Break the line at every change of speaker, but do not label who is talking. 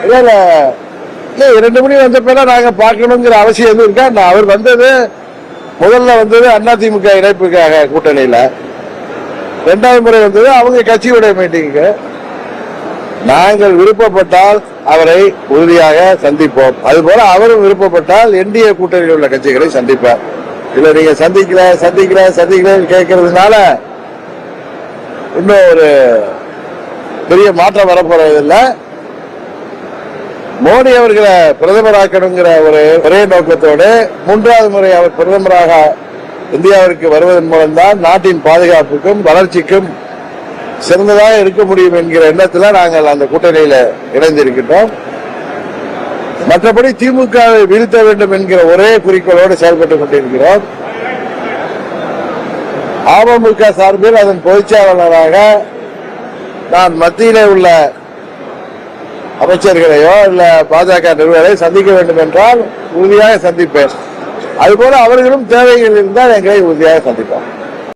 இல்ல 2 முறை வந்த பேர நாங்க பார்க்கணுங்கிற அவசியம் எதுவும் இருக்கா? அவர் வந்தது முதல்ல வந்தது அதிமுக இணைப்புக்காக கூட்டணியில, 2வது முறை வந்தது அவங்க கட்சியுடைய மீட்டிங்கு. நாங்கள் விருப்பப்பட்டால் அவரை உறுதியாக சந்திப்போம். அதுபோல அவரும் விருப்பப்பட்டால் என்டிஏ கூட்டணியில் உள்ள கட்சிகளை சந்திப்பார். இல்ல நீங்க சந்திக்கல கேட்கறதுனால இன்னும் ஒரு பெரிய மாற்றம் வரப்போறதில்லை. மோடி அவர்களை பிரதமராக்கணுங்கிற ஒரே நோக்கத்தோடு 3வது முறை அவர் பிரதமராக இந்தியாவிற்கு வருவதன் மூலம்தான் நாட்டின் பாதுகாப்புக்கும் வளர்ச்சிக்கும் சிறந்ததாக இருக்க முடியும் என்கிற எண்ணத்தில் நாங்கள் அந்த கூட்டணியில இணைந்திருக்கின்றோம். மற்றபடி திமுகவை வீழ்த்த வேண்டும் என்கிற ஒரே குறிக்கோளோடு செயல்பட்டுக் கொண்டிருக்கிறோம். அமமுக சார்பில் அதன் பொதுச்செயலாளராக நான் மத்தியிலே உள்ள அமைச்சர்களையோ இல்ல பாஜக நிறுவனங்களை சந்திக்க வேண்டும் என்றால் உறுதியாக சந்திப்பேன். அதுபோல அவர்களும் தேவைகள் இருந்தால் எங்களை உறுதியாக சந்திப்பார்.